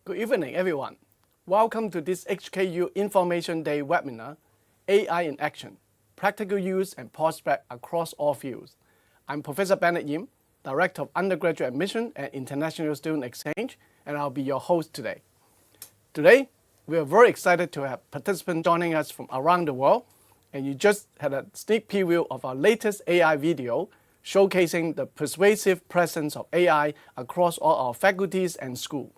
Good evening, everyone. Welcome to this HKU Information Day webinar, AI in Action, Practical Use and Prospect Across All Fields. I'm Professor Bennett Yim, Director of Undergraduate Admission and International Student Exchange, and I'll be your host today. Today, we are very excited to have participants joining us from around the world, and you just had a sneak preview of our latest AI video showcasing the persuasive presence of AI across all our faculties and schools.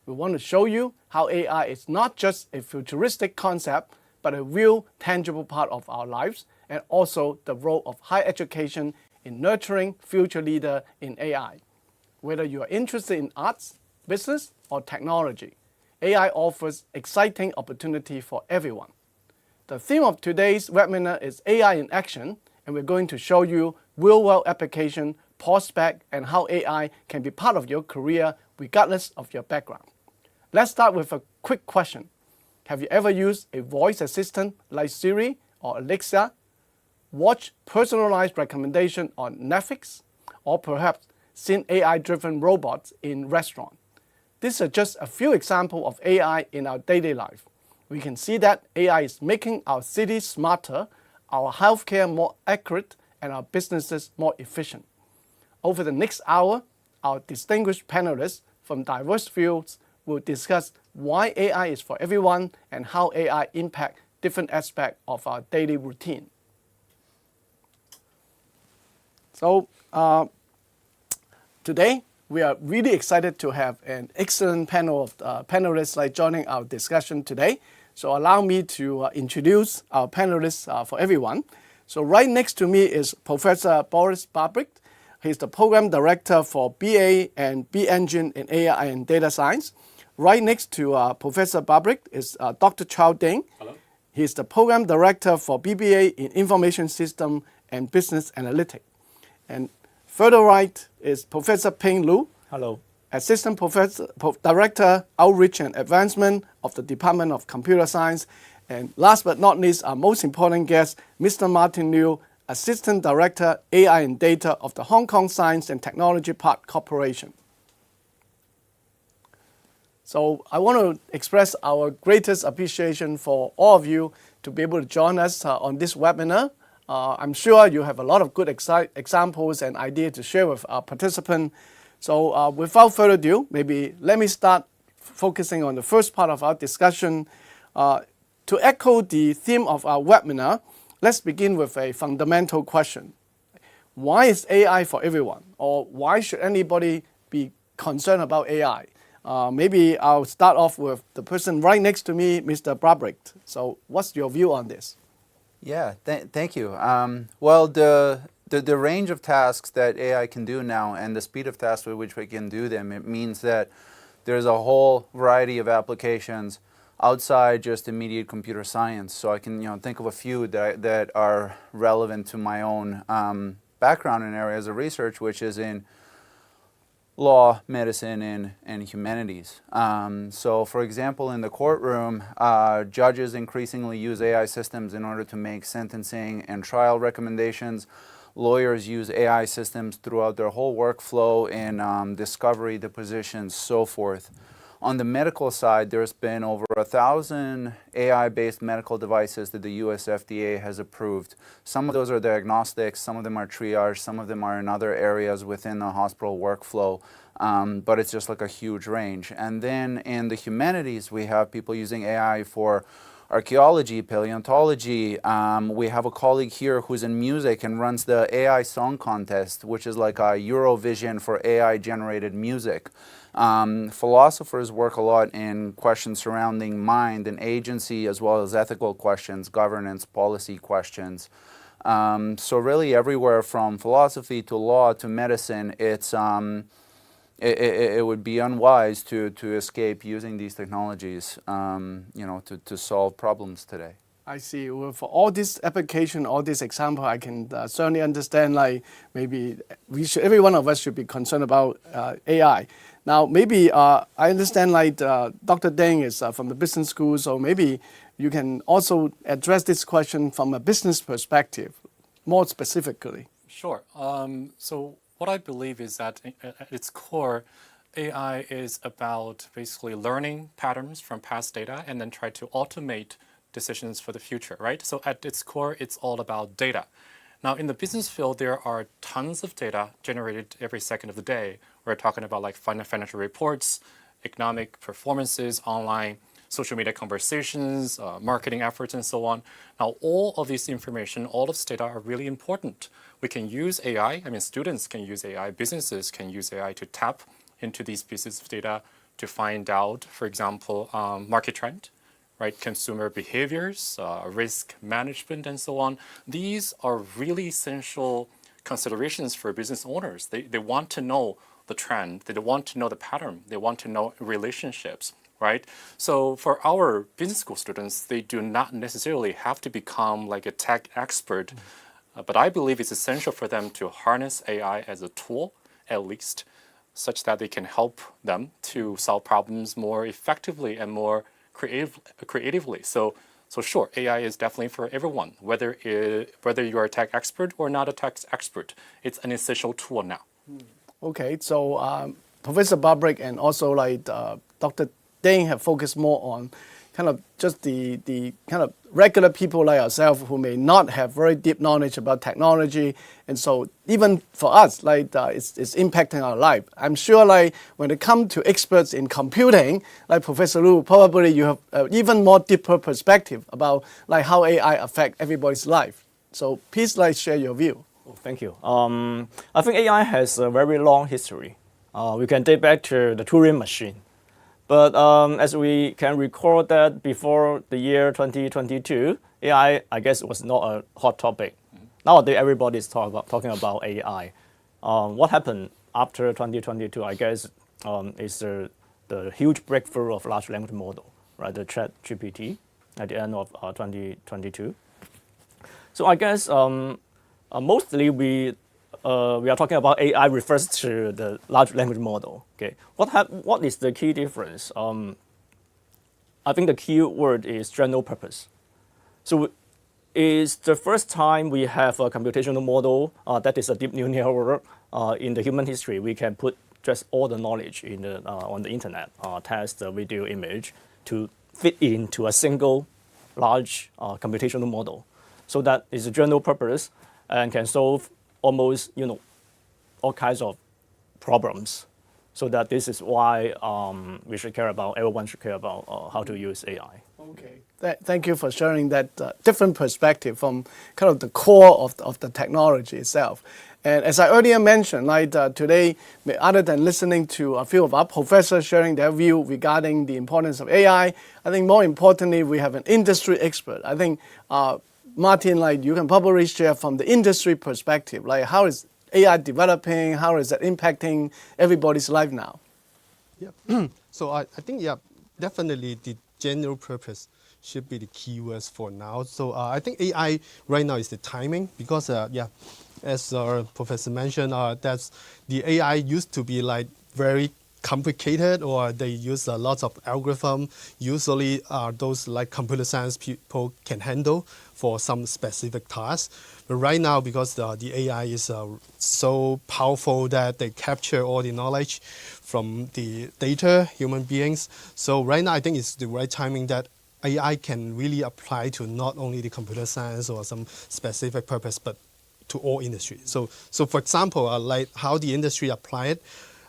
We want to show you how AI is not just a futuristic concept, but a real, tangible part of our lives, and also the role of higher education in nurturing future leaders in AI. Whether you are interested in arts, business, or technology, AI offers exciting opportunity for everyone. The theme of today's webinar is AI in Action, and we're going to show you real-world application, prospect, and how AI can be part of your career regardless of your background. Let's start with a quick question. Have you ever used a voice assistant like Siri or Alexa, watched personalized recommendation on Netflix, or perhaps seen AI-driven robots in restaurants? These are just a few examples of AI in our daily life. We can see that AI is making our cities smarter, our healthcare more accurate, and our businesses more efficient. Over the next hour, our distinguished panelists from diverse fields will discuss why AI is for everyone and how AI impacts different aspects of our daily routine. So today, we are really excited to have an excellent panel of panelists joining our discussion today. So allow me to introduce our panelists for everyone. So right next to me is Professor Boris Babrik. He's the Program Director for BA and B-Engine in AI and Data Science. Right next to Professor Babrik is Dr. Charles Deng. Hello. He's the Program Director for BBA in Information System and Business Analytics. And further right is Professor Ping Lu. Hello. Assistant Professor, Director, Outreach and Advancement of the Department of Computer Science. And last but not least, our most important guest, Mr. Martin Liu, Assistant Director, AI and Data of the Hong Kong Science and Technology Park Corporation. So I want to express our greatest appreciation for all of you to be able to join us on this webinar. I'm sure you have a lot of good examples and ideas to share with our participants. So without further ado, maybe let me start focusing on the first part of our discussion. To echo the theme of our webinar, let's begin with a fundamental question. Why is AI for everyone? Or why should anybody be concerned about AI? Maybe I'll start off with the person right next to me, Mr. Babrik. So what's your view on this? Yeah, thank you. Well, the range of tasks that AI can do now and the speed of tasks with which we can do them, it means that there's a whole variety of applications outside just immediate computer science. So I can think of a few that are relevant to my own background in areas of research, which is in law, medicine, and humanities. So for example, in the courtroom, judges increasingly use AI systems in order to make sentencing and trial recommendations. Lawyers use AI systems throughout their whole workflow in discovery, depositions, so forth. On the medical side, there's been over 1,000 AI-based medical devices that the US FDA has approved. Some of those are diagnostics, some of them are triage, some of them are in other areas within the hospital workflow, but it's just like a huge range. And then in the humanities, we have people using AI for archaeology, paleontology. We have a colleague here who's in music and runs the AI Song Contest, which is like a Eurovision for AI-generated music. Philosophers work a lot in questions surrounding mind and agency, as well as ethical questions, governance, policy questions. So really everywhere from philosophy to law to medicine, it would be unwise to escape using these technologies to solve problems today. I see. Well, for all this application, all this example, I can certainly understand maybe every one of us should be concerned about AI. Now, maybe I understand Dr. Deng is from the business school, so maybe you can also address this question from a business perspective, more specifically. Sure. So what I believe is that at its core, AI is about basically learning patterns from past data and then try to automate decisions for the future, right? So at its core, it's all about data. Now, in the business field, there are tons of data generated every second of the day. We're talking about like financial reports, economic performances, online social media conversations, marketing efforts, and so on. Now, all of this information, all of this data are really important. We can use AI. I mean, students can use AI. Businesses can use AI to tap into these pieces of data to find out, for example, market trend, right? Consumer behaviors, risk management, and so on. These are really essential considerations for business owners. They want to know the trend. They want to know the pattern. They want to know relationships, right? So for our business school students, they do not necessarily have to become like a tech expert, but I believe it's essential for them to harness AI as a tool, at least, such that they can help them to solve problems more effectively and more creatively. So sure, AI is definitely for everyone, whether you're a tech expert or not a tech expert. It's an essential tool now. Okay, so Professor Barbrick and also like Dr. Deng have focused more on kind of just the kind of regular people like ourselves who may not have very deep knowledge about technology, and so even for us, like it's impacting our life. I'm sure, like when it comes to experts in computing, like Professor Lu, probably you have even more deeper perspective about like how AI affect everybody's life. So please, like share your view. Oh, thank you. I think AI has a very long history. We can date back to the Turing machine. But as we can recall that before the year 2022, AI, I guess, was not a hot topic. Nowadays, everybody is talking about AI. What happened after 2022, I guess, is the huge breakthrough of large language model, right? The ChatGPT at the end of 2022. So I guess mostly we are talking about AI refers to the large language model. Okay, what is the key difference? I think the key word is general purpose. So it's the first time we have a computational model that is a deep neural network in the human history. We can put just all the knowledge in on the internet, text, video, image, to fit into a single large computational model. So that is a general purpose and can solve almost all kinds of problems. So that this is why everyone should care about how to use AI. Okay, thank you for sharing that different perspective from kind of the core of the technology itself. And as I earlier mentioned, like today, other than listening to a few of our professors sharing their view regarding the importance of AI, I think more importantly, we have an industry expert. I think Martin, like you can probably share from the industry perspective, like how is AI developing, how is that impacting everybody's life now? Yeah. So I think, yeah, definitely the general purpose should be the keywords for now. So I think AI right now is the timing because, as our professor mentioned, that's the AI used to be like very complicated, or they use lots of algorithm. Usually those like computer science people can handle for some specific tasks. But right now, because the AI is so powerful that they capture all the knowledge from the data, human beings. So right now, I think it's the right timing that AI can really apply to not only the computer science or some specific purpose, but to all industry. So for example, like how the industry apply it,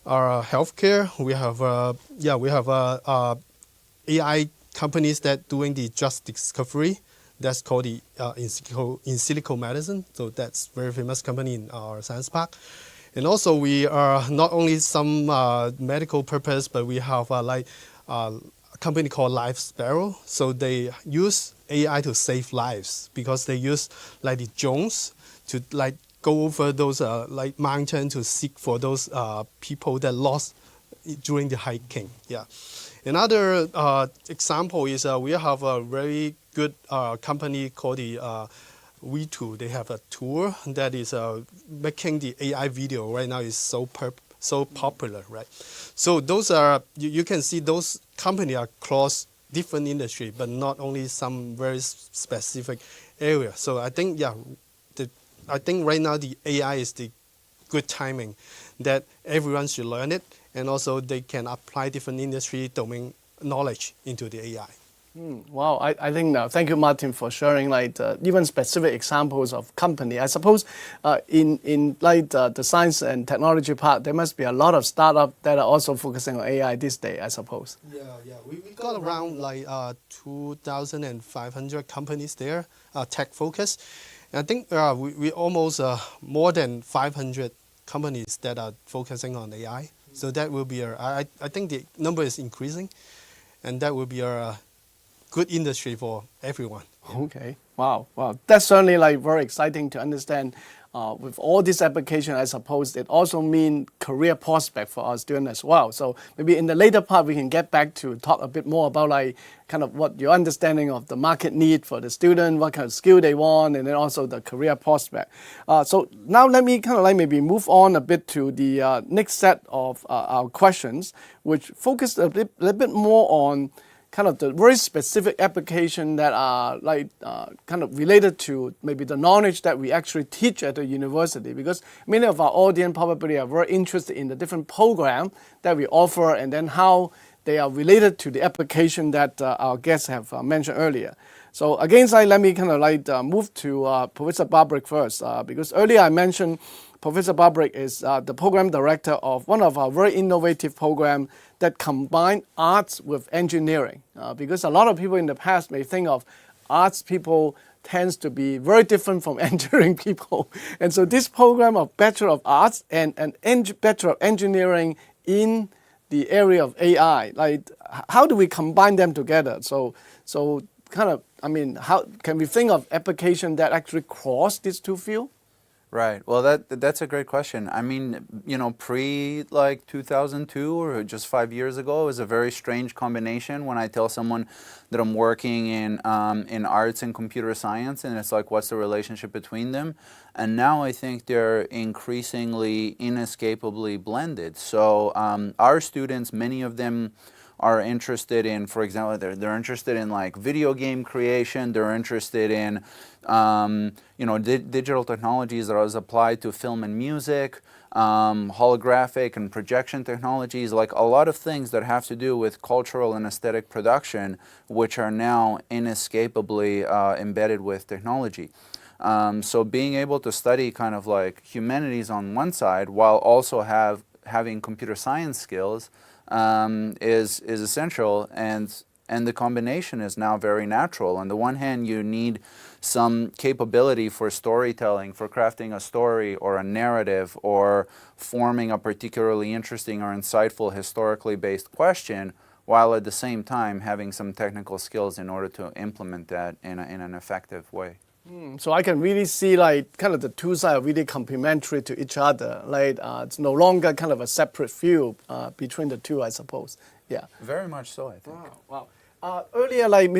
healthcare, we have AI companies that doing the drug discovery. That's called the in silico medicine. So that's very famous company in our science park. And also we are not only some medical purpose, but we have a company called Life Sparrow. So they use AI to save lives because they use like the drones to like go over those like mountains to seek for those people that lost during the hiking. Yeah. Another example is we have a very good company called the V2. They have a tool that is making the AI video right now is so popular, right? So those are you can see those companies are across different industry, but not only some very specific area. So I think I think right now the AI is the good timing that everyone should learn it and also they can apply different industry domain knowledge into the AI. Wow, I think now, thank you, Martin, for sharing like even specific examples of company. I suppose in like the science and technology part, there must be a lot of startups that are also focusing on AI this day, I suppose. Yeah. We got around like 2,500 companies there, tech focused. And I think we almost more than 500 companies that are focusing on AI. So that will be I think the number is increasing, and that will be a good industry for everyone. Okay. Wow. That's certainly like very exciting to understand. With all this application, I suppose it also means career prospect for our students as well. So maybe in the later part, we can get back to talk a bit more about like kind of what your understanding of the market need for the student, what kind of skill they want, and then also the career prospect. So now let me kind of like maybe move on a bit to the next set of our questions, which focus a little bit more on kind of the very specific application that are like kind of related to maybe the knowledge that we actually teach at the university, because many of our audience probably are very interested in the different program that we offer and then how they are related to the application that our guests have mentioned earlier. So again, let me kind of like move to Professor Barbrick first, because earlier I mentioned Professor Barbrick is the program director of one of our very innovative programs that combine arts with engineering. Because a lot of people in the past may think of arts people tends to be very different from engineering people. And so this program of Bachelor of Arts and Bachelor of Engineering in the area of AI, like how do we combine them together? So kind of, I mean, how can we think of application that actually cross these two fields? Right. Well, that's a great question. I mean, you know, pre like 2002 or just 5 years ago, it was a very strange combination when I tell someone that I'm working in arts and computer science, and it's like, what's the relationship between them? And now I think they're increasingly inescapably blended. So our students, many of them are interested in, for example, they're interested in like video game creation. They're interested in, you know, digital technologies that are applied to film and music, holographic and projection technologies, like a lot of things that have to do with cultural and aesthetic production, which are now inescapably embedded with technology. So being able to study kind of like humanities on one side while also having computer science skills is essential, and the combination is now very natural. On the one hand, you need some capability for storytelling, for crafting a story or a narrative or forming a particularly interesting or insightful historically based question, while at the same time having some technical skills in order to implement that in an effective way. So I can really see like kind of the two sides are really complementary to each other. Like it's no longer kind of a separate field between the two, I suppose. Yeah. Very much so, I think. Wow. Earlier, like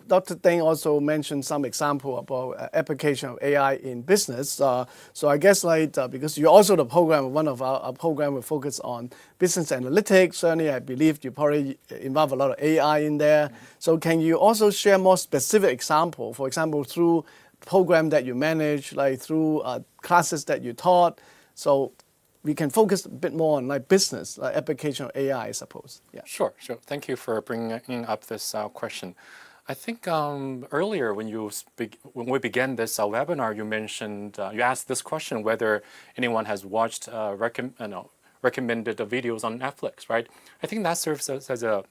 Dr. Deng also mentioned some example about application of AI in business. So I guess like because you're also the program, one of our program will focus on business analytics. Certainly, I believe you probably involve a lot of AI in there. So can you also share more specific example, for example, through program that you manage, like through classes that you taught, so we can focus a bit more on like business, like application of AI, I suppose. Yeah. Sure. Thank you for bringing up this question. I think earlier when we began this webinar, you mentioned you asked this question whether anyone has watched recommended videos on Netflix, right? I think that serves as a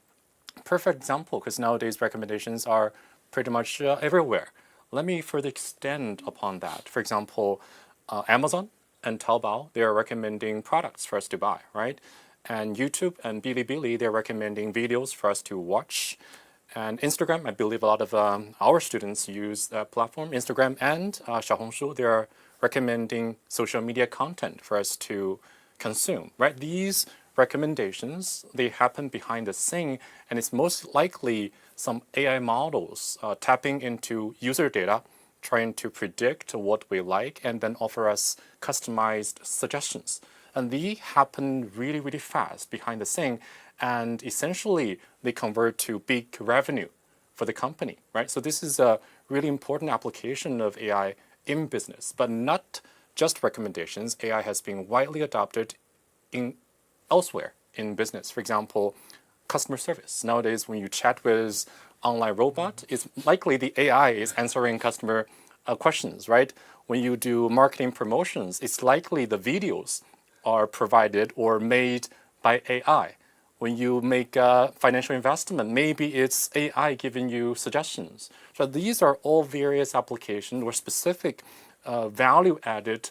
perfect example because nowadays recommendations are pretty much everywhere. Let me further extend upon that. For example, Amazon and Taobao, they are recommending products for us to buy, right? And YouTube and Bilibili, they're recommending videos for us to watch. And Instagram, I believe a lot of our students use that platform. Instagram and Xiaohongshu, they're recommending social media content for us to consume, right? These recommendations, they happen behind the scene, and it's most likely some AI models tapping into user data, trying to predict what we like, and then offer us customized suggestions. And these happen really, really fast behind the scene, and essentially they convert to big revenue for the company, right? So this is a really important application of AI in business, but not just recommendations. AI has been widely adopted elsewhere in business. For example, customer service. Nowadays, when you chat with online robot, it's likely the AI is answering customer questions, right? When you do marketing promotions, it's likely the videos are provided or made by AI. When you make a financial investment, maybe it's AI giving you suggestions. So these are all various applications or specific value-added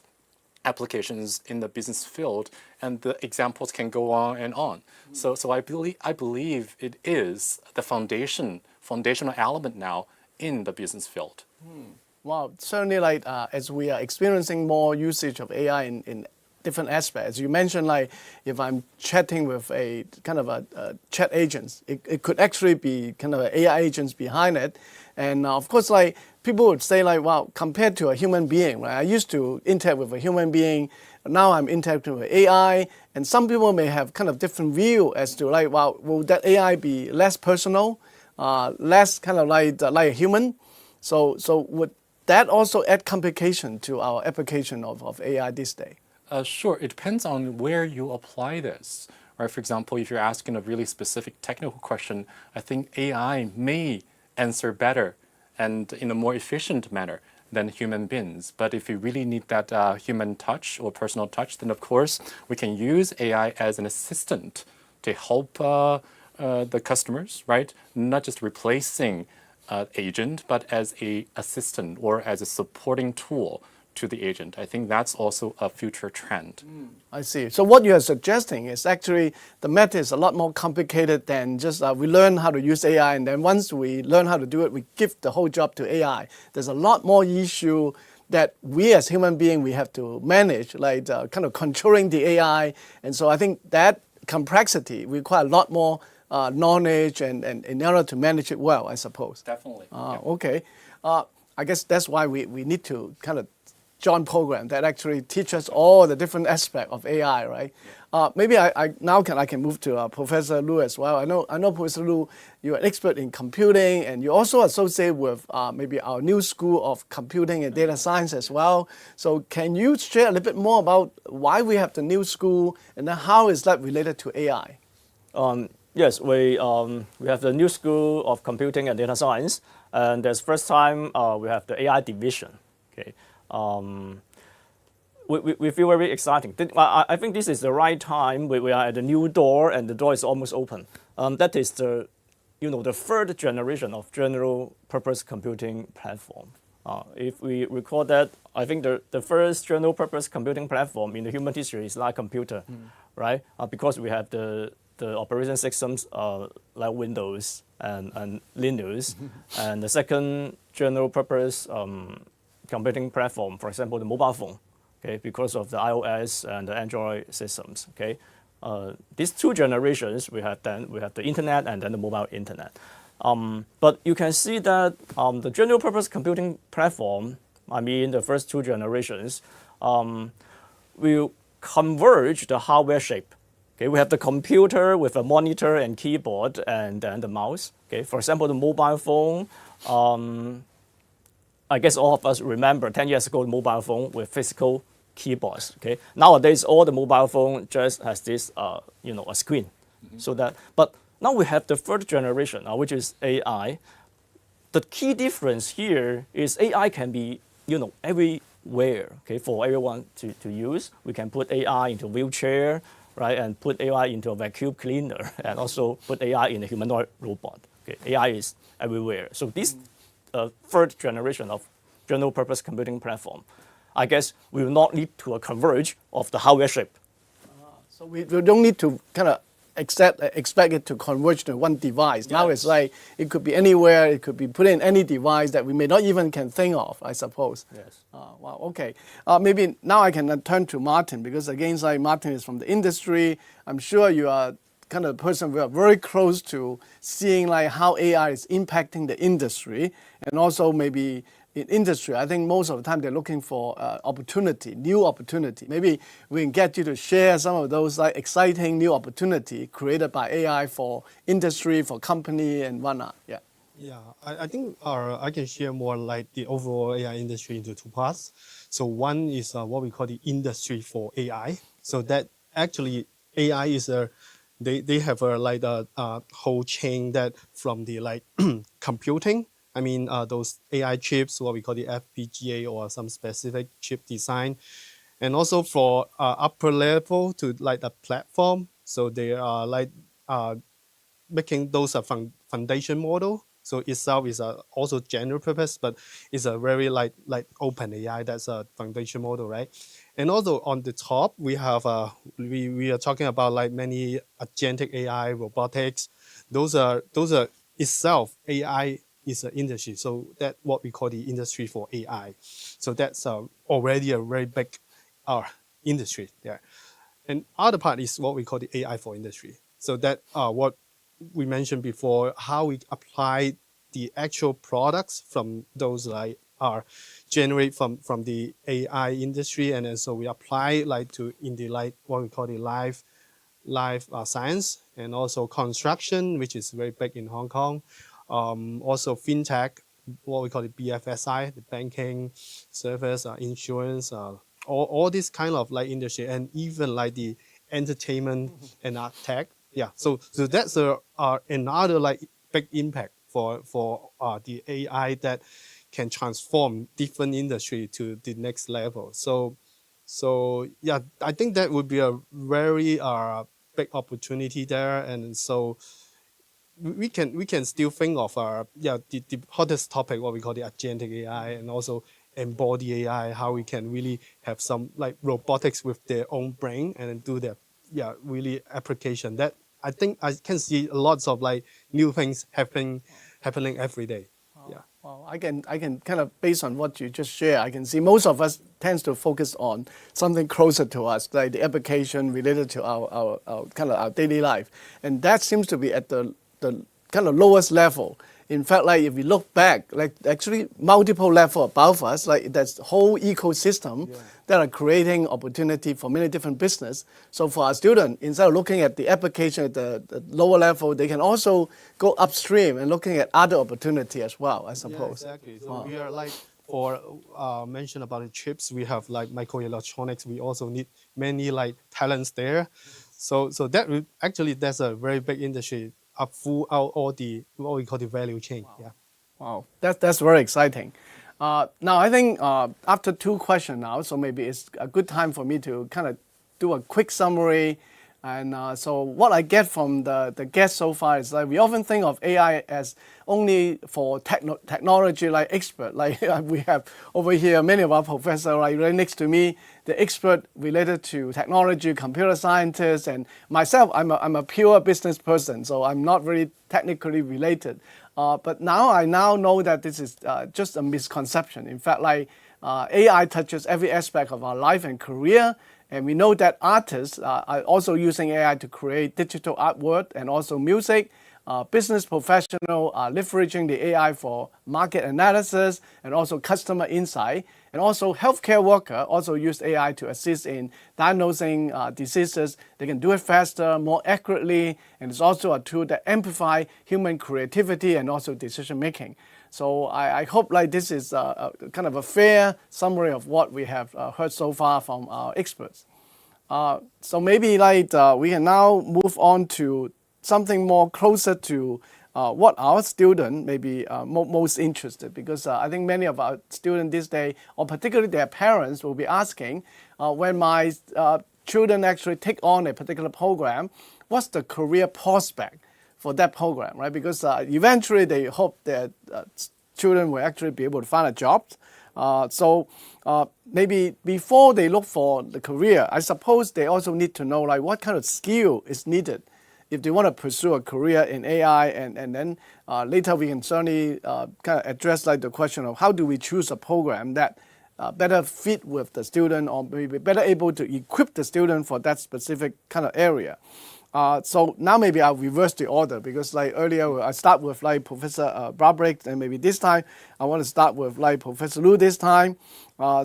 applications in the business field, and the examples can go on and on. So I believe it is the foundational element now in the business field. Wow, certainly like as we are experiencing more usage of AI in different aspects. You mentioned like if I'm chatting with a kind of a chat agents, it could actually be kind of AI agents behind it. And of course, like people would say like, wow, compared to a human being, right? I used to interact with a human being. Now I'm interacting with AI. And some people may have kind of different view as to like, wow, will that AI be less personal, less kind of like a human? So would that also add complication to our application of AI this day? Sure, it depends on where you apply this. Right? For example, if you're asking a really specific technical question, I think AI may answer better and in a more efficient manner than human beings. But if you really need that human touch or personal touch, then of course we can use AI as an assistant to help the customers, right? Not just replacing agent, but as a assistant or as a supporting tool to the agent. I think that's also a future trend. I see. So what you are suggesting is actually the method is a lot more complicated than just we learn how to use AI, and then once we learn how to do it, we give the whole job to AI. There's a lot more issue that we as human beings, we have to manage, like kind of controlling the AI. And so I think that complexity requires a lot more knowledge and in order to manage it well, I suppose. Definitely. Okay. I guess that's why we need to kind of join program that actually teach us all the different aspects of AI, right? Maybe I can move to Professor Lu as well. I know Professor Lu, you're an expert in computing, and you also associate with maybe our new school of computing and data science as well. So can you share a little bit more about why we have the new school, and then how is that related to AI? Yes, we have the new school of computing and data science, and this first time we have the AI division. Okay. We feel very exciting. I think this is the right time. We are at the new door, and the door is almost open. That is the third generation of general purpose computing platform. If we recall that, I think the first general purpose computing platform in the human history is like computer, right? Because we have the operation systems like Windows and Linux, and the second general purpose computing platform, for example, the mobile phone, okay, because of the iOS and the Android systems, okay. These two generations, we have the internet and then the mobile internet. But you can see that the general purpose computing platform, I mean the first two generations, will converge the hardware shape. Okay, we have the computer with a monitor and keyboard and then the mouse. Okay, for example, the mobile phone. I guess all of us remember 10 years ago the mobile phone with physical keyboards. Okay, nowadays all the mobile phone just has this a screen. So that, but now we have the third generation, which is AI. The key difference here is AI can be everywhere. Okay, for everyone to use. We can put AI into a wheelchair, right, and put AI into a vacuum cleaner, and also put AI in a humanoid robot. Okay, AI is everywhere. So this third generation of general purpose computing platform, I guess we will not need to a converge of the hardware shape. So we don't need to kind of expect it to converge to one device. Yes. Now it's like it could be anywhere, it could be put in any device that we may not even can think of, I suppose. Yes. Wow, okay. Maybe now I can turn to Martin, because again, like Martin is from the industry. I'm sure you are kind of the person we are very close to seeing like how AI is impacting the industry, and also maybe in industry, I think most of the time they're looking for opportunity, new opportunity. Maybe we can get you to share some of those like exciting new opportunity created by AI for industry, for company, and whatnot. Yeah. Yeah, I think I can share more like the overall AI industry into two parts. So one is what we call the industry for AI. So that actually AI is they have a whole chain that from the like computing. I mean those AI chips, what we call the FPGA or some specific chip design, and also for upper level to like the platform. So they are like making those a foundation model. So itself is also general purpose, but it's a very like open AI. That's a foundation model, right? And also on the top, we have we are talking about like many agentic AI, robotics. Those are itself AI is an industry. So that what we call the industry for AI. So that's already a very big industry there. And other part is what we call the AI for industry. So that what we mentioned before, how we apply the actual products from those like are generate from the AI industry, and then so we apply like to in the like what we call the life science, and also construction, which is very big in Hong Kong. Also fintech, what we call the BFSI, the banking, service, insurance, all this kind of like industry, and even like the entertainment and tech. Yeah, so that's another like big impact for the AI that can transform different industry to the next level. So yeah, I think that would be a very big opportunity there, and so we can still think of the hottest topic, what we call the agentic AI, and also embody AI, how we can really have some like robotics with their own brain and then do their really application. That I think I can see lots of like new things happening every day. Yeah. Well, I can kind of, based on what you just shared, I can see most of us tends to focus on something closer to us, like the application related to our kind of our daily life, and that seems to be at the kind of lowest level. In fact, like if we look back, like actually multiple level above us, like that's whole ecosystem that are creating opportunity for many different business. So for our student, instead of looking at the application at the lower level, they can also go upstream and looking at other opportunity as well, I suppose. Yeah, exactly. So we are like, for mention about the chips, we have like microelectronics. We also need many like talents there. So that actually that's a very big industry up full out all the what we call the value chain. Yeah. Wow, that's very exciting. Now I think after two questions now, so maybe it's a good time for me to kind of do a quick summary. And so what I get from the guests so far is like we often think of AI as only for technology like expert. Like we have over here many of our professors like right next to me, the expert related to technology, computer scientists, and myself, I'm a pure business person, so I'm not very technically related. But now I know that this is just a misconception. In fact, like AI touches every aspect of our life and career. And we know that artists are also using AI to create digital artwork and also music. Business professionals are leveraging the AI for market analysis and also customer insight. And also healthcare workers also use AI to assist in diagnosing diseases. They can do it faster, more accurately, and it's also a tool that amplifies human creativity and also decision making. So I hope like this is kind of a fair summary of what we have heard so far from our experts. So maybe like we can now move on to something more closer to what our students may be most interested, because I think many of our students this day, or particularly their parents, will be asking, when my children actually take on a particular program, what's the career prospect for that program, right? Because eventually they hope that children will actually be able to find a job. So maybe before they look for the career, I suppose they also need to know like what kind of skill is needed if they want to pursue a career in AI, and then later we can certainly kind of address like the question of how do we choose a program that better fit with the student, or maybe better able to equip the student for that specific kind of area. So now maybe I'll reverse the order, because like earlier I start with like Professor Brabrick, and maybe this time I want to start with like Professor Lu this time.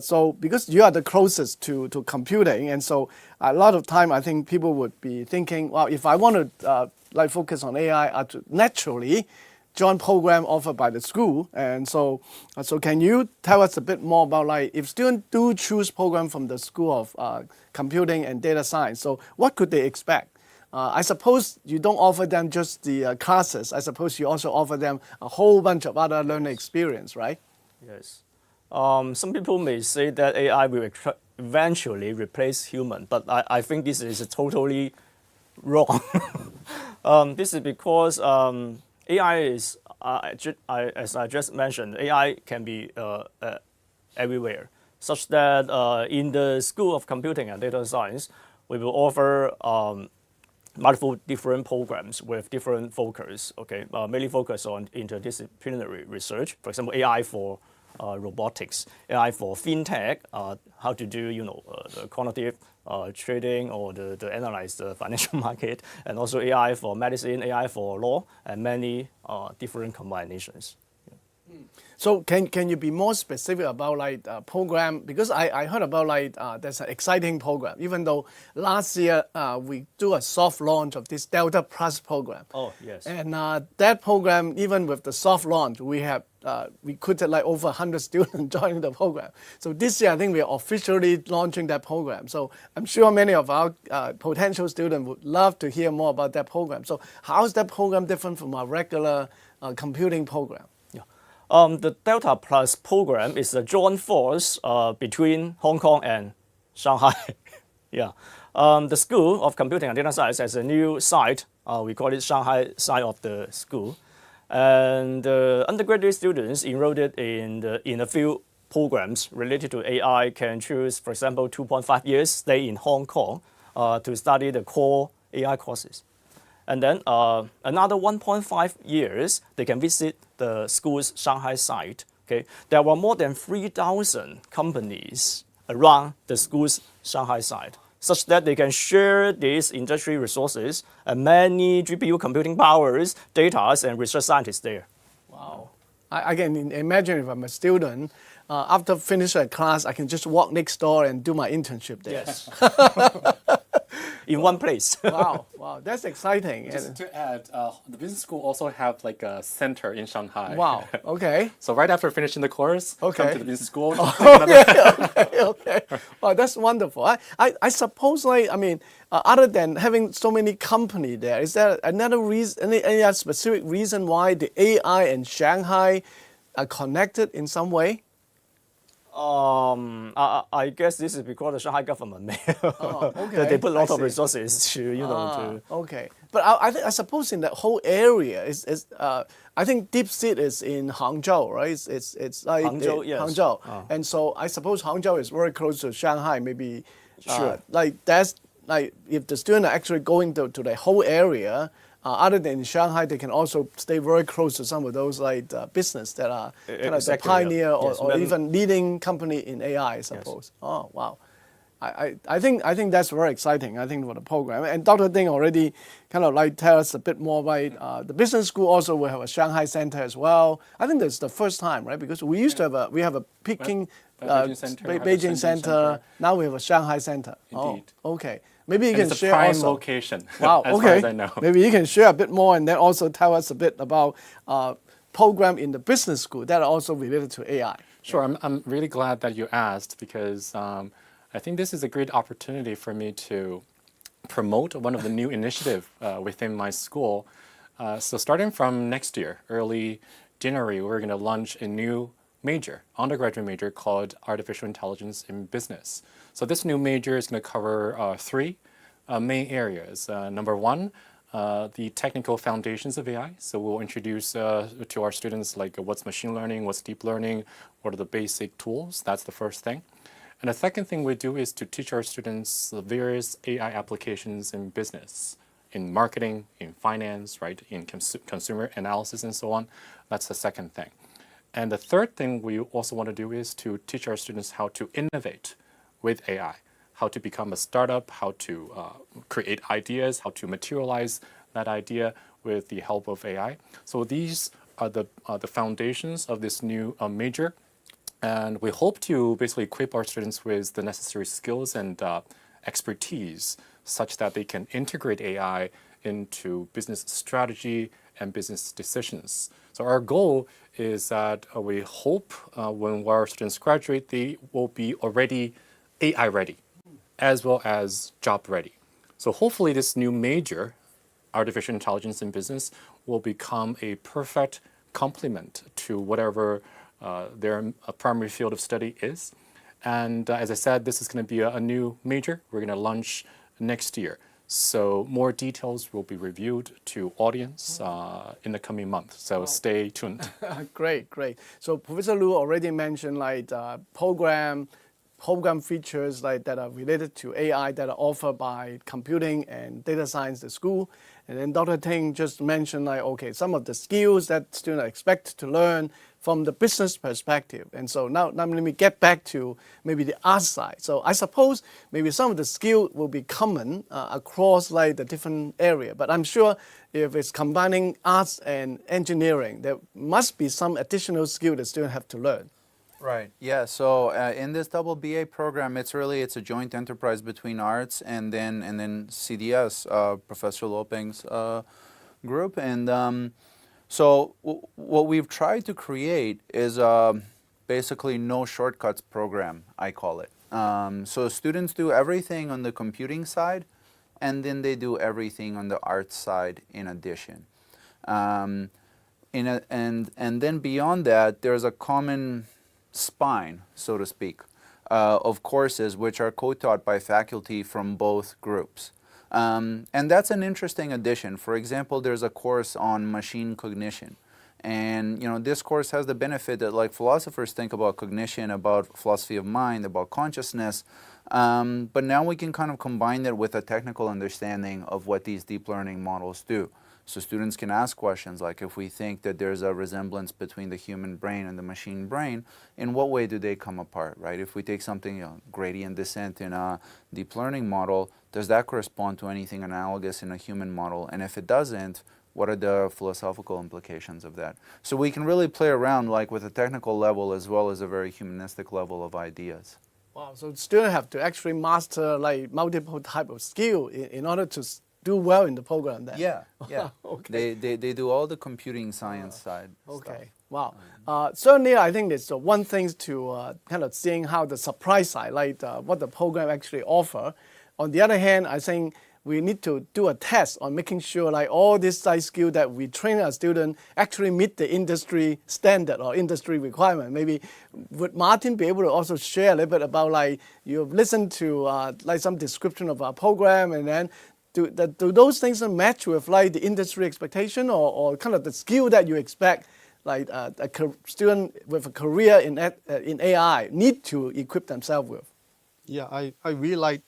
So because you are the closest to computing, and so a lot of time I think people would be thinking, well, if I want to like focus on AI, I have to naturally join program offered by the school. And so can you tell us a bit more about like if students do choose program from the School of Computing and Data Science, so what could they expect? I suppose you don't offer them just the classes. I suppose you also offer them a whole bunch of other learning experience, right? Yes. Some people may say that AI will eventually replace human, but I think this is totally wrong. This is because AI is, as I just mentioned, AI can be everywhere, such that in the School of Computing and Data Science, we will offer multiple different programs with different focus, okay, mainly focus on interdisciplinary research, for example, AI for robotics, AI for fintech, how to do, the quantitative trading or the analyze the financial market, and also AI for medicine, AI for law, and many different combinations. So can you be more specific about like program? Because I heard about like there's an exciting program. Even though last year we do a soft launch of this Delta Plus program. Oh, yes. And that program, even with the soft launch, we have recruited like over 100 students joining the program. So this year I think we are officially launching that program. So I'm sure many of our potential students would love to hear more about that program. So how is that program different from our regular computing program? The Delta Plus program is a joint force between Hong Kong and Shanghai. Yeah. The School of Computing and Data Science has a new site. We call it Shanghai side of the school. And undergraduate students enrolled in a few programs related to AI can choose, for example, 2.5 years stay in Hong Kong to study the core AI courses. And then another 1.5 years, they can visit the school's Shanghai site. Okay? There were more than 3,000 companies around the school's Shanghai site, such that they can share these industry resources and many GPU computing powers, data, and research scientists there. Wow. I can imagine if I'm a student, after finishing a class, I can just walk next door and do my internship there. Yes. In one place. Wow, that's exciting. Just to add, the business school also have like a center in Shanghai. Wow, okay. So right after finishing the course, come Okay. to the business school. Okay. Wow, that's wonderful. I suppose, like, I mean, other than having so many companies there, is there another reason, any specific reason why the AI and Shanghai are connected in some way? I guess this is because the Shanghai government Okay. they put a lot I of see. resources to, to. Okay, but I suppose in that whole area is I think DeepSeek is in Hangzhou, right? It's like Hangzhou, yes. Hangzou, and so I suppose Hangzhou is very close to Shanghai. Maybe Sure. like that's like if the students are actually going to the whole area. Other than Shanghai, they can also stay very close to some of those like business that are kind of the Exactly, yeah. pioneer or, Yes, or when- even leading company in AI, I suppose. Oh wow. I think that's very exciting. I think for the program, and Dr. Ding already kind of like tell us a bit more about the business school. Also, will have a Shanghai center as well. I think that's the first time, right? Because we used to have we have a Peking, Beijing center, we have a Beijing Shenzhen center. center. Now we have a Shanghai center. Indeed. Oh, okay. Maybe you And can it's a share prime also. location. Wow. as Okay. far as I know. Maybe you can share a bit more, and then also tell us a bit about program in the business school that are also related to AI. Sure, I'm really glad that you asked because I think this is a great opportunity for me to promote one of the new initiatives within my school. So starting from next year, early January, we're going to launch a new major, undergraduate major called Artificial Intelligence in Business. So this new major is going to cover three main areas. Number one, the technical foundations of AI. So we'll introduce to our students like what's machine learning, what's deep learning, what are the basic tools. That's the first thing. And the second thing we do is to teach our students the various AI applications in business, in marketing, in finance, right, in consumer analysis and so on. That's the second thing. And the third thing we also want to do is to teach our students how to innovate with AI, how to become a startup, how to create ideas, how to materialize that idea with the help of AI. So these are the foundations of this new major. And we hope to basically equip our students with the necessary skills and expertise such that they can integrate AI into business strategy and business decisions. So our goal is that we hope when our students graduate, they will be already AI ready, as well as job ready. So hopefully this new major, artificial intelligence in business, will become a perfect complement to whatever their primary field of study is. And as I said, this is going to be a new major. We're going to launch next year. So more details will be reviewed to audience in the coming month. So stay tuned. Great, great. So Professor Lu already mentioned like program features like that are related to AI that are offered by computing and data science at school. And then Dr. Ting just mentioned like, okay, some of the skills that students expect to learn from the business perspective. And so now let me get back to maybe the art side. So I suppose maybe some of the skill will be common across like the different area, but I'm sure if it's combining arts and engineering, there must be some additional skill that students have to learn. Right. Yeah. So in this double BA program, it's a joint enterprise between arts and then CDS, Professor Loping's group. And so what we've tried to create is basically no shortcuts program, I call it. So students do everything on the computing side, and then they do everything on the arts side in addition. And then beyond that, there's a common spine, so to speak, of courses which are co-taught by faculty from both groups. And that's an interesting addition. For example, there's a course on machine cognition. And this course has the benefit that like philosophers think about cognition, about philosophy of mind, about consciousness, but now we can kind of combine it with a technical understanding of what these deep learning models do. So students can ask questions like, if we think that there's a resemblance between the human brain and the machine brain, in what way do they come apart, right? If we take something, gradient descent in a deep learning model, does that correspond to anything analogous in a human model? And if it doesn't, what are the philosophical implications of that? So we can really play around like with a technical level as well as a very humanistic level of ideas. Wow, so students have to actually master like multiple type of skill in order to do well in the program then. Yeah, yeah. Okay. They do all the computing science side Okay. stuff. Wow. Certainly, I think it's one thing to kind of seeing how the supply side, like what the program actually offer. On the other hand, I think we need to do a test on making sure like all these side skill that we train our student actually meet the industry standard or industry requirement. Maybe would Martin be able to also share a little bit about like you've listened to like some description of our program, and then do those things match with like the industry expectation or kind of the skill that you expect like a student with a career in AI need to equip themselves with? Yeah, I really like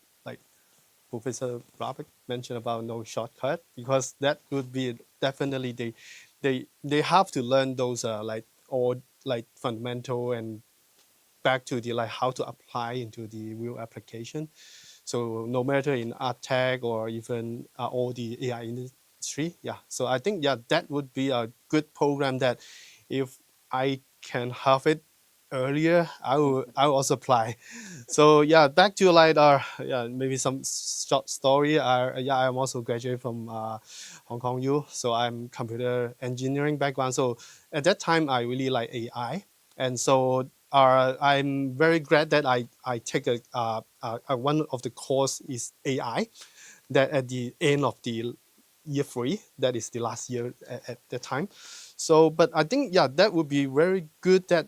Professor Robert mentioned about no shortcut, because that would be definitely they have to learn those fundamental and back to the how to apply into the real application. So no matter in art tech or even all the AI industry, yeah. So I think that would be a good program that if I can have it earlier, I will also apply. So back to maybe some short story. I'm also graduated from Hong Kong U. So I'm computer engineering background. So at that time I really like AI, and so I'm very glad that I take one of the course is AI, that at the end of the year 3, that is the last year at that time. So but I think that would be very good that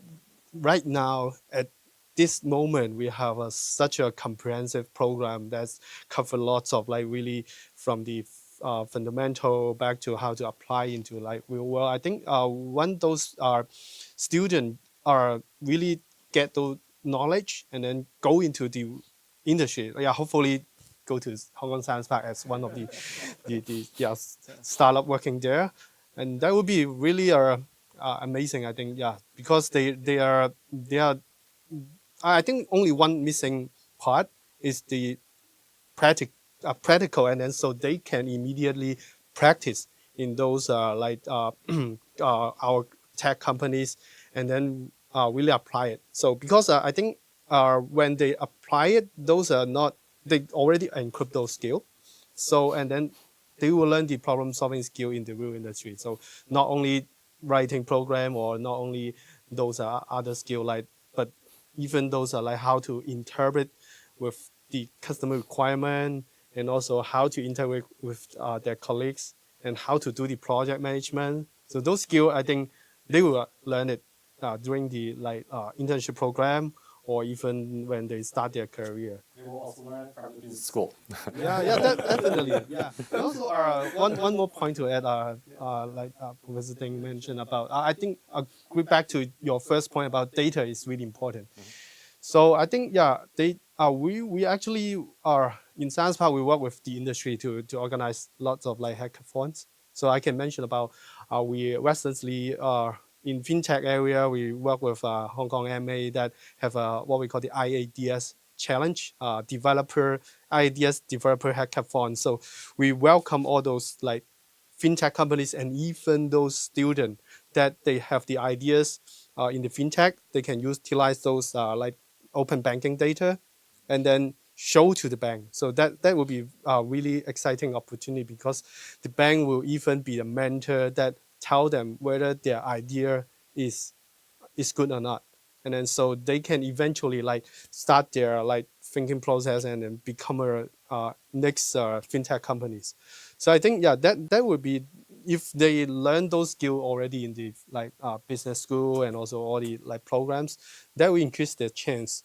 right now at this moment we have such a comprehensive program that's covered lots of really from the fundamental back to how to apply into real world. I think when those students are really get those knowledge and then go into the industry, hopefully go to Hong Kong Science Park as one of the startup working there, and that would be really amazing. I think because they are I think only one missing part is the practical, and then so they can immediately practice in those our tech companies, and then really apply it. So because I think when they apply it, those are not, they already encrypt those skills. So and then they will learn the problem solving skill in the real industry. So not only writing program or not only those other skill but even those are how to interpret with the customer requirement, and also how to integrate with their colleagues and how to do the project management. So those skills, I think they will learn it during the internship program or even when they start their career. They will also learn from the business school. Definitely. Yeah. And also, one more point to add, Professor Ding mentioned about, I think, going back to your first point about data is really important. So I think, we actually are, in Science Park, we work with the industry to organize lots of like hackathons. So I can mention about, we recently in fintech area, we work with Hong Kong MA that have what we call the IADS challenge, IADS developer hackathon. So we welcome all those like fintech companies and even those students that they have the ideas in the fintech. They can utilize those like open banking data and then show to the bank. So that will be a really exciting opportunity because the bank will even be a mentor that tell them whether their idea is good or not. And then so they can eventually like start their like thinking process and then become a next fintech companies. So I think that would be, if they learn those skills already in the like business school and also all the like programs, that will increase their chance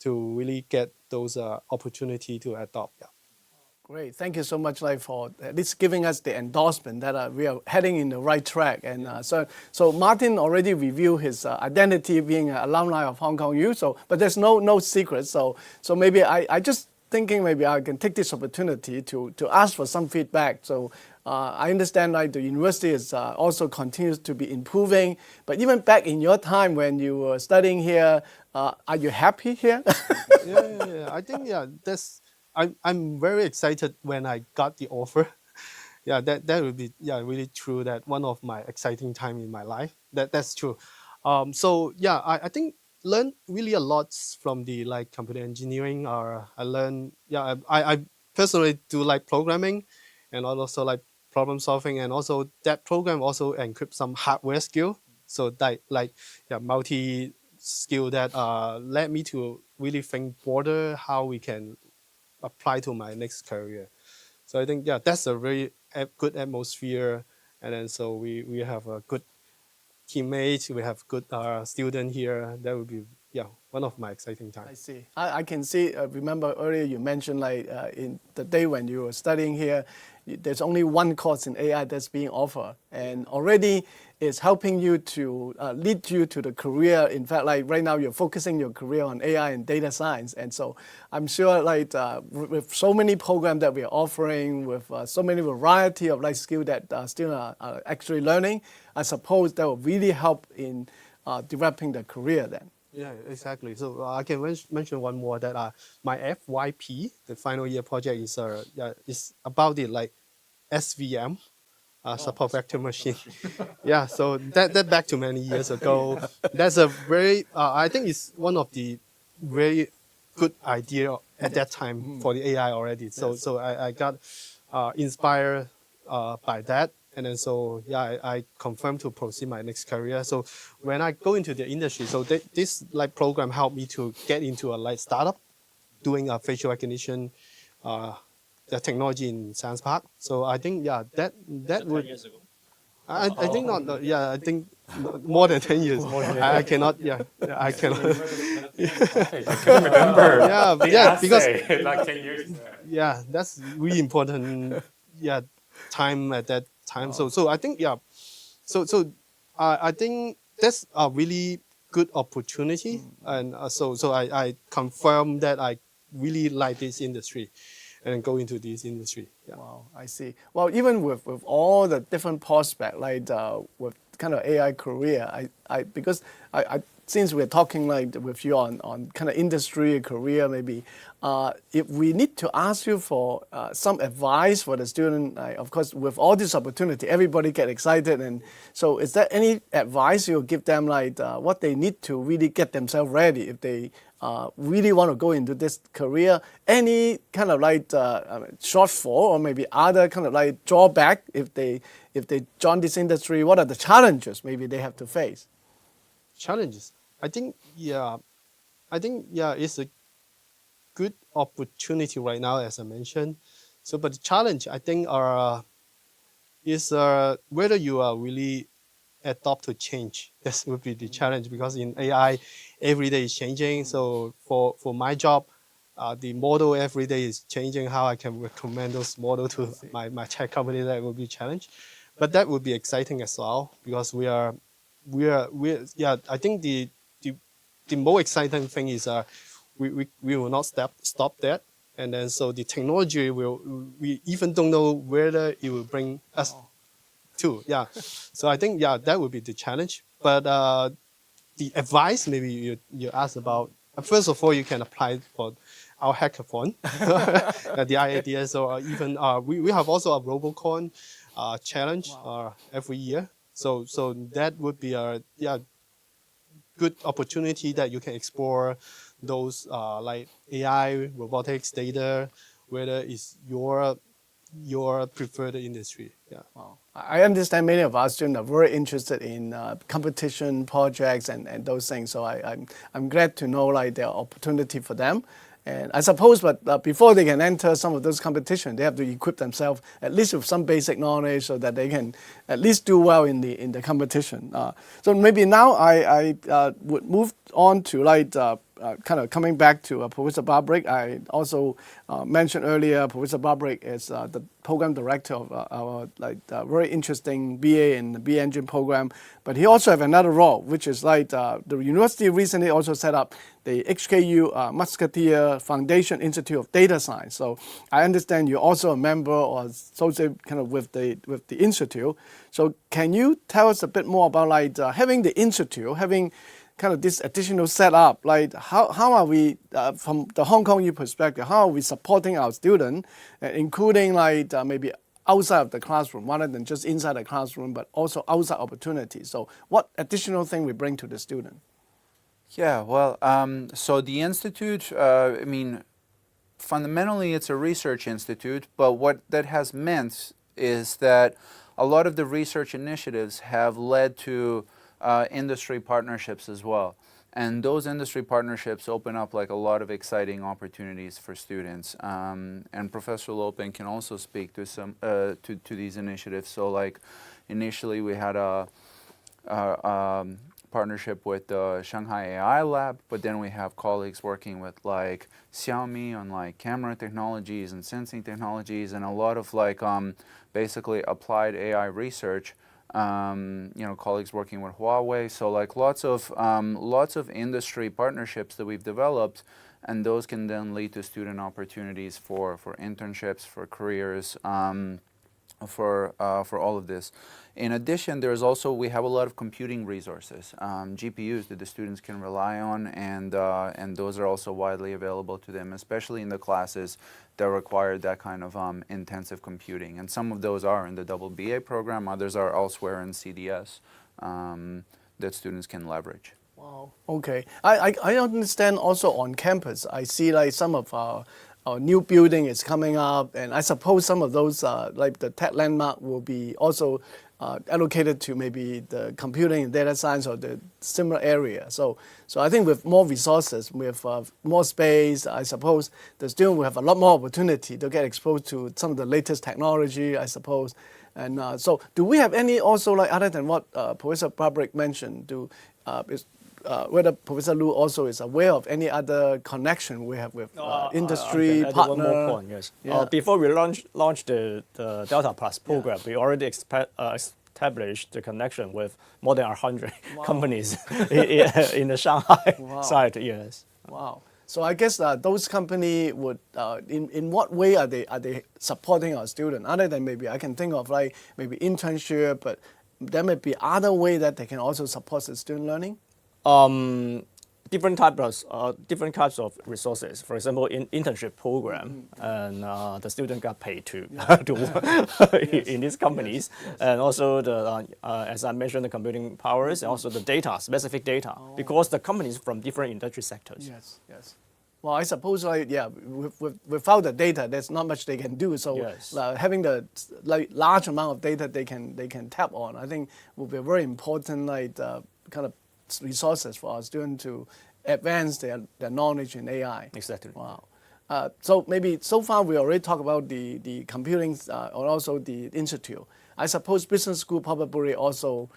to really get those opportunity to adopt. Yeah. Great. Thank you so much, like, for at least giving us the endorsement that we are heading in the right track. And so Martin already revealed his identity being an alumni of Hong Kong U. So, but there's no secret. So maybe I just thinking maybe I can take this opportunity to ask for some feedback. So I understand like the university is also continues to be improving. But even back in your time when you were studying here, are you happy here? Yeah. I think that's. I'm very excited when I got the offer. That would be really true. That one of my exciting time in my life. That's true. I think learned really a lot from the like computer engineering. I learned I personally do like programming, and also like problem solving, and also that program also encrypt some hardware skill. So that multi skill that led me to really think broader how we can apply to my next career. So I think that's a very good atmosphere, and then so we have a good teammates, we have good student here. That would be one of my exciting I times. see. I can see. Remember earlier you mentioned like in the day when you were studying here, there's only one course in AI that's being offered, and already it's helping you to lead you to the career. In fact, like right now you're focusing your career on AI and data science, and so I'm sure like with so many programs that we're offering, with so many variety of like skills that students are actually learning, I suppose that will really help in developing the career then. Yeah, exactly. So I can mention one more that my FYP, the final year project, is about the like SVM, support vector machine. So that back to many years ago. That's a very I think it's one of the very good idea at that time for the AI already. So I got inspired by that. And then so I confirmed to proceed my next career. So when I go into the industry, so this like program helped me to get into a like startup, doing a facial recognition, the technology in Science Park. So I think that would. years ago. I think not. I think more than 10 years. I cannot. I cannot. I can remember. Because like 10 years. that's really important. Time at that time. So I think I think that's a really good opportunity, and so I confirm that I really like this industry, and go into this industry. Yeah. Wow, I see. Well, even with all the different prospects, like with kind of AI career, because I since we're talking like with you on kind of industry career, maybe if we need to ask you for some advice for the student, of course, with all this opportunity, everybody get excited, and so is there any advice you'll give them, like what they need to really get themselves ready if they really want to go into this career? Any kind of like shortfall or maybe other kind of like drawback if they join this industry? What are the challenges maybe they have to face? Challenges. I think it's a good opportunity right now, as I mentioned. So, but the challenge I think is whether you are really adopt to change. That would be the challenge because in AI, every day is changing. So for my job, the model every day is changing. How I can recommend those model to my tech company, that will be a challenge. But that would be exciting as well because I think the more exciting thing is we will not stop that. And then so the technology we even don't know whether it will bring us to. Yeah. So I think that would be the challenge. But the advice maybe you asked about. First of all, you can apply for our hackathon, the IADS, or even we have also a RoboCon challenge every year. So that would be a good opportunity that you can explore those like AI, robotics, data, whether it's your preferred industry. Yeah. Wow. I understand many of our students are very interested in competition projects and those things. So I'm glad to know like there are opportunity for them. And I suppose, but before they can enter some of those competitions, they have to equip themselves at least with some basic knowledge so that they can at least do well in the competition. So maybe now I would move on to like kind of coming back to Professor Barbrick. I also mentioned earlier Professor Barbrick is the program director of our very interesting BA in the B Engine program. But he also have another role, which is like the university recently also set up the HKU Musketeer Foundation Institute of Data Science. So I understand you're also a member or associated kind of with the institute. So can you tell us a bit more about like having the institute, having kind of this additional setup, like how are we, from the Hong Kong U perspective, how are we supporting our students, including like maybe outside of the classroom, rather than just inside the classroom, but also outside opportunities. So what additional thing we bring to the student? Yeah, well, so the institute, I mean, fundamentally it's a research institute, but what that has meant is that a lot of the research initiatives have led to industry partnerships as well. And those industry partnerships open up like a lot of exciting opportunities for students. And Professor Lopin can also speak to some to these initiatives. So like initially we had a partnership with the Shanghai AI Lab, but then we have colleagues working with like Xiaomi on like camera technologies and sensing technologies and a lot of like basically applied AI research. You know, colleagues working with Huawei, so like lots of industry partnerships that we've developed, and those can then lead to student opportunities for internships, for careers, for all of this. In addition, there's also, we have a lot of computing resources, GPUs that the students can rely on, and those are also widely available to them, especially in the classes that require that kind of intensive computing. And some of those are in the double BA program, others are elsewhere in CDS that students can leverage. Wow. Okay. I understand also on campus, I see like some of our new building is coming up, and I suppose some of those like the tech landmark will be also allocated to maybe the computing and data science or the similar area. So I think with more resources, with more space, I suppose the student will have a lot more opportunity to get exposed to some of the latest technology, I suppose. And so do we have any also, like other than what Professor Barbrick mentioned, whether Professor Lu also is aware of any other connection we have with industry I can add partner? one more point, yes. Yeah. Before we launch the Delta Plus program, we already established the connection with more than 100 companies in the Shanghai side. Yes. Wow. So I guess those companies would, in what way are they supporting our students? Other than maybe I can think of like maybe internship, but there may be other way that they can also support the student learning. Different types of resources. For example, in internship program, and the student got paid to work in these companies, and also the as I mentioned, the computing powers, and also the data, specific data, because the companies from different industry sectors. Yes, yes. Well, I suppose like without the data, there's not much they can do. So Yes. Having the large amount of data they can tap on, I think will be a very important kind of resources for our students to advance their knowledge in AI. Exactly. Wow. So maybe so far we already talked about the computing or also the institute. I suppose business school probably also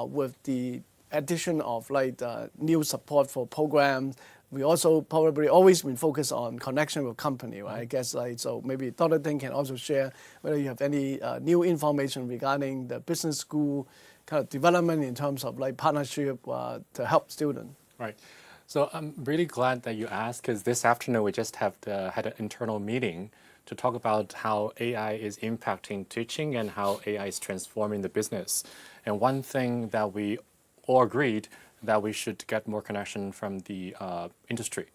with the addition of like new support for programs. We also probably always been focused on connection with company, right? I guess like so maybe Dr. Ding can also share whether you have any new information regarding the business school kind of development in terms of like partnership to help students. Right. So I'm really glad that you asked because this afternoon we just had an internal meeting to talk about how AI is impacting teaching and how AI is transforming the business. And one thing that we all agreed that we should get more connection from the industry.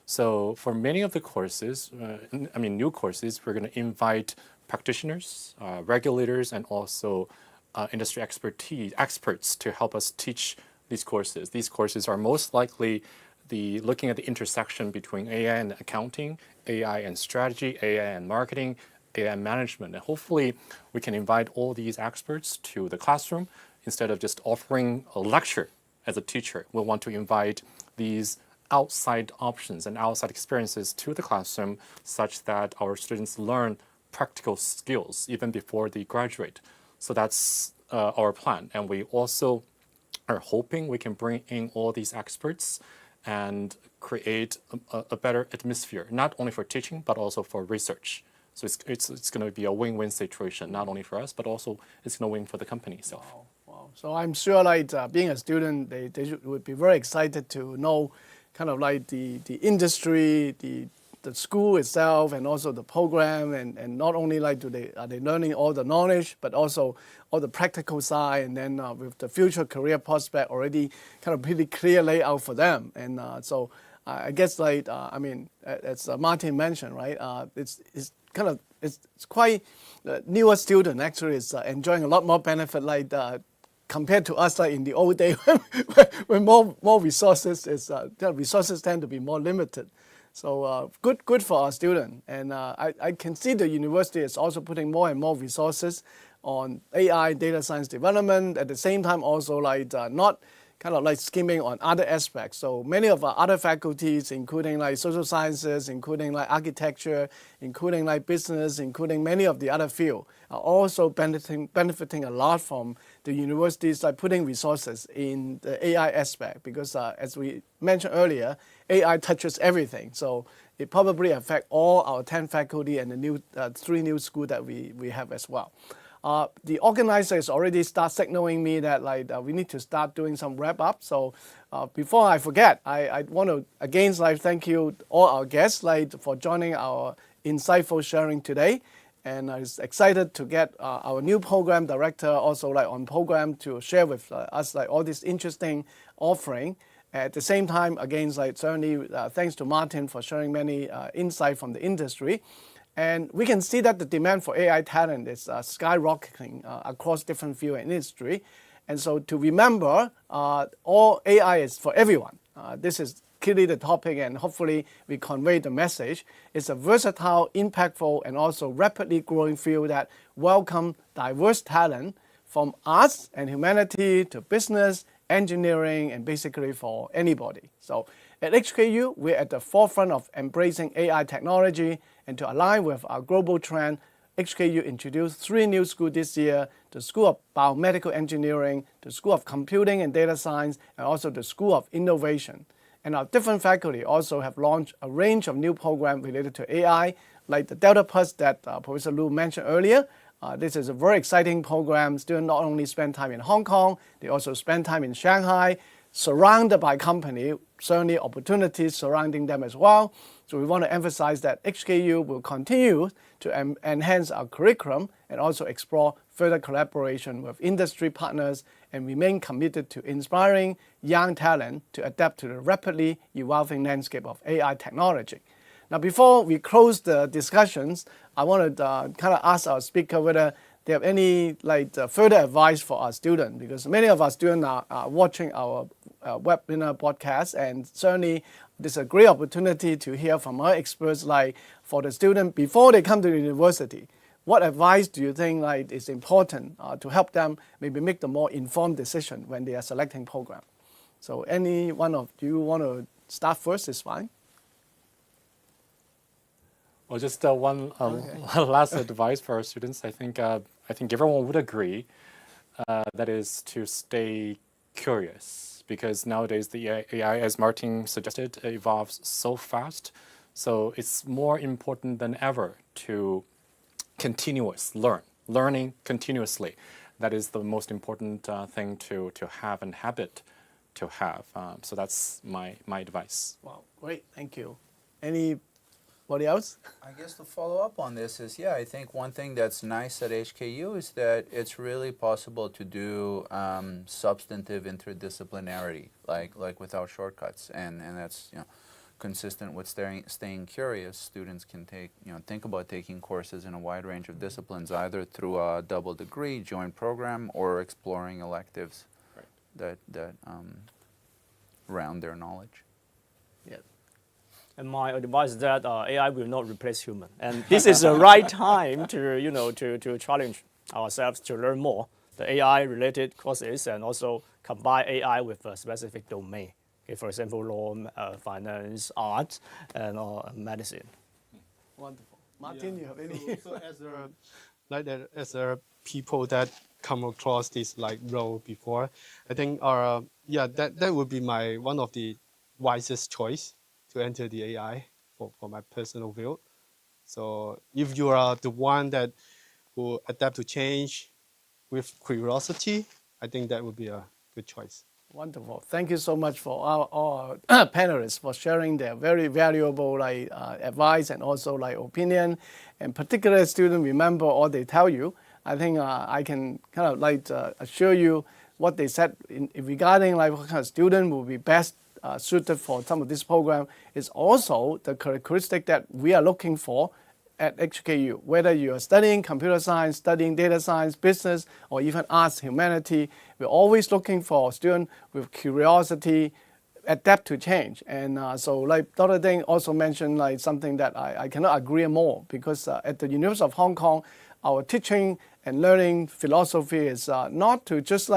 So for many of the courses, new courses, we're going to invite practitioners, regulators, and also industry experts to help us teach these courses. These courses are most likely looking at the intersection between AI and accounting, AI and strategy, AI and marketing, AI and management. And hopefully we can invite all these experts to the classroom instead of just offering a lecture as a teacher. We'll want to invite these outside options and outside experiences to the classroom such that our students learn practical skills even before they graduate. So that's our plan. And we also are hoping we can bring in all these experts and create a better atmosphere, not only for teaching, but also for research. So it's going to be a win-win situation, not only for us, but also it's going to win for the company itself. Wow. So I'm sure like being a student, they would be very excited to know kind of like the industry, the school itself, and also the program, and not only like are they learning all the knowledge, but also all the practical side, and then with the future career prospect already kind of pretty clear layout for them. And so I guess like as Martin mentioned, right? It's quite newer student actually is enjoying a lot more benefit like compared to us like in the old day when more resources resources tend to be more limited. So good for our student, and I can see the university is also putting more and more resources on AI data science development. At the same time, also like not kind of like skimming on other aspects. So many of our other faculties, including like social sciences, including like architecture, including like business, including many of the other fields, are also benefiting a lot from the universities like putting resources in the AI aspect. Because as we mentioned earlier, AI touches everything. So it probably affects all our 10 faculty and the new 3 new schools that we have as well. The organizers already start signaling me that like we need to start doing some wrap up. So before I forget, I want to again like thank you all our guests like for joining our insightful sharing today. And I was excited to get our new program director also like on program to share with us like all this interesting offering. At the same time, again, like certainly thanks to Martin for sharing many insight from the industry. And we can see that the demand for AI talent is skyrocketing across different fields and industry. And so to remember, all AI is for everyone. This is clearly the topic, and hopefully we convey the message. It's a versatile, impactful, and also rapidly growing field that welcome diverse talent from arts and humanity to business, engineering, and basically for anybody. So at HKU, we're at the forefront of embracing AI technology, and to align with our global trend, HKU introduced 3 new schools this year: the School of Biomedical Engineering, the School of Computing and Data Science, and also the School of Innovation. And our different faculty also have launched a range of new programs related to AI, like the Delta Plus that Professor Lu mentioned earlier. This is a very exciting program. Students not only spend time in Hong Kong, they also spend time in Shanghai, surrounded by company, certainly opportunities surrounding them as well. So we want to emphasize that HKU will continue to enhance our curriculum and also explore further collaboration with industry partners, and remain committed to inspiring young talent to adapt to the rapidly evolving landscape of AI technology. Now, before we close the discussions, I want to kind of ask our speaker whether they have any further advice for our students, because many of our students are watching our webinar podcast, and certainly this is a great opportunity to hear from our experts like for the student before they come to the university. What advice do you think is important to help them maybe make the more informed decision when they are selecting program? So any one of you want to start first is fine. Well, just one last advice for our students. I think everyone would agree that is to stay curious, because nowadays the AI, as Martin suggested, evolves so fast. So it's more important than ever to learning continuously. That is the most important thing to have and habit to have. So that's my advice. Wow, great, thank you. Anybody else? I guess to follow up on this is, I think one thing that's nice at HKU is that it's really possible to do substantive interdisciplinarity, like without shortcuts, and that's consistent with staying curious. Students can think about taking courses in a wide range of disciplines, either through a double degree, joint program, or exploring electives that round their knowledge. Yeah. And my advice is that AI will not replace human, and this is the right time to challenge ourselves to learn more the AI-related courses, and also combine AI with a specific domain. Okay, for example, law, finance, art, and medicine. Wonderful. Martin, you have any? So as a people that come across this role before, I think that would be one of the wisest choice to enter the AI for my personal view. So if you are the one that will adapt to change with curiosity, I think that would be a good choice. Wonderful. Thank you so much for our panelists for sharing their very valuable advice and also opinion. And particularly students, remember all they tell you. I think I can kind of assure you what they said regarding what kind of student will be best suited for some of this program is also the characteristic that we are looking for at HKU. Whether you are studying computer science, studying data science, business, or even arts, humanity, we're always looking for students with curiosity, adapt to change. And so Dr. Deng also mentioned something that I cannot agree more, because at the University of Hong Kong, our teaching and learning philosophy is not to just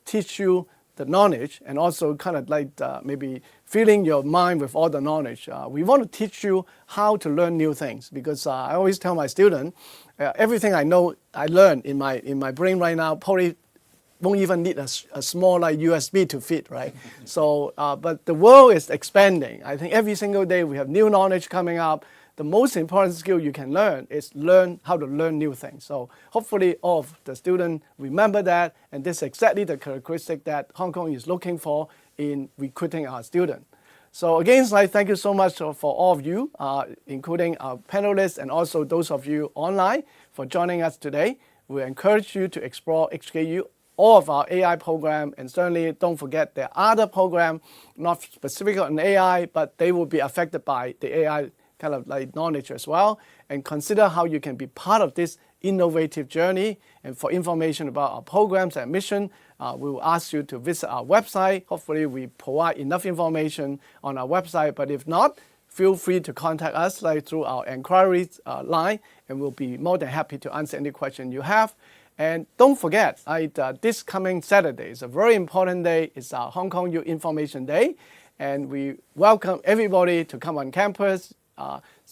teach you the knowledge and also kind of maybe filling your mind with all the knowledge. We want to teach you how to learn new things, because I always tell my students, everything I know, I learned in my brain right now, probably won't even need a small USB to fit, right? So, but the world is expanding. I think every single day we have new knowledge coming up. The most important skill you can learn is learn how to learn new things. So hopefully all of the students remember that, and this is exactly the characteristic that Hong Kong is looking for in recruiting our students. So again, thank you so much for all of you, including our panelists and also those of you online for joining us today. We encourage you to explore HKU, all of our AI program, and certainly don't forget there are other programs, not specific on AI, but they will be affected by the AI kind of knowledge as well, and consider how you can be part of this innovative journey. And for information about our programs and mission, we will ask you to visit our website. Hopefully we provide enough information on our website, but if not, feel free to contact us through our inquiries line, and we'll be more than happy to answer any question you have. And don't forget, this coming Saturday is a very important day. It's our Hong Kong U Information Day, and we welcome everybody to come on campus.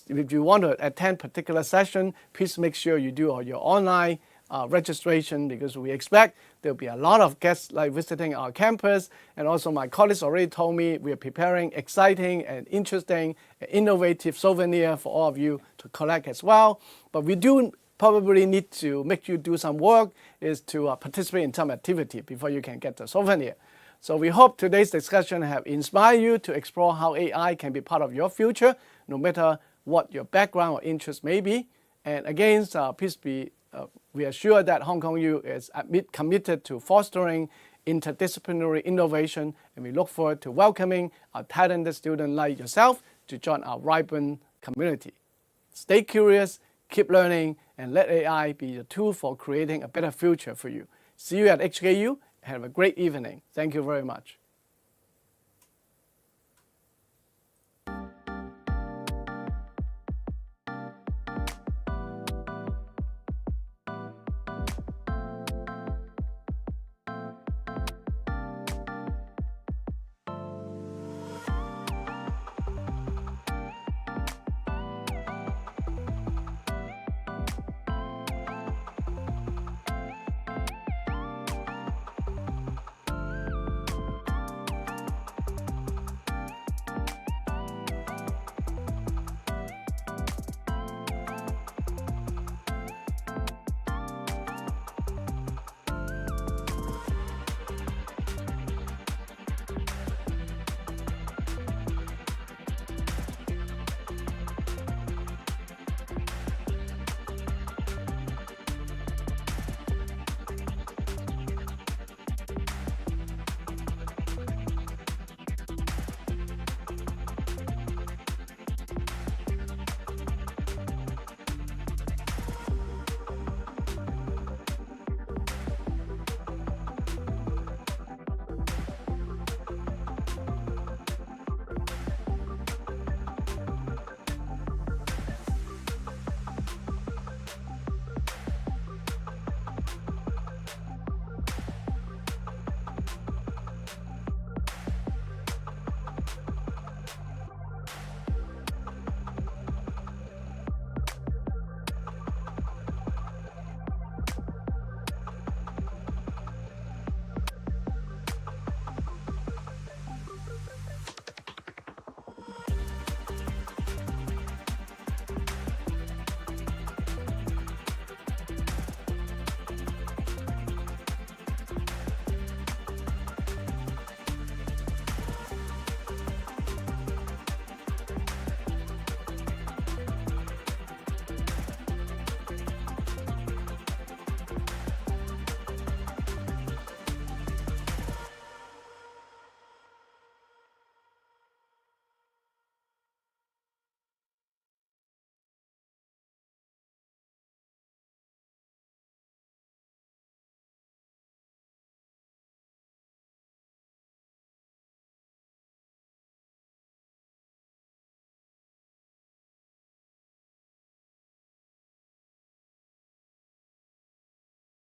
If you want to attend particular session, please make sure you do your online registration, because we expect there'll be a lot of guests visiting our campus. And also my colleagues already told me we are preparing exciting and interesting and innovative souvenir for all of you to collect as well. But we do probably need to make you do some work, is to participate in some activity before you can get the souvenir. So we hope today's discussion have inspired you to explore how AI can be part of your future, no matter what your background or interest may be. And again, please be reassured that Hong Kong U is committed to fostering interdisciplinary innovation, and we look forward to welcoming a talented student like yourself to join our vibrant community. Stay curious, keep learning, and let AI be the tool for creating a better future for you. See you at HKU. Have a great evening. Thank you very much.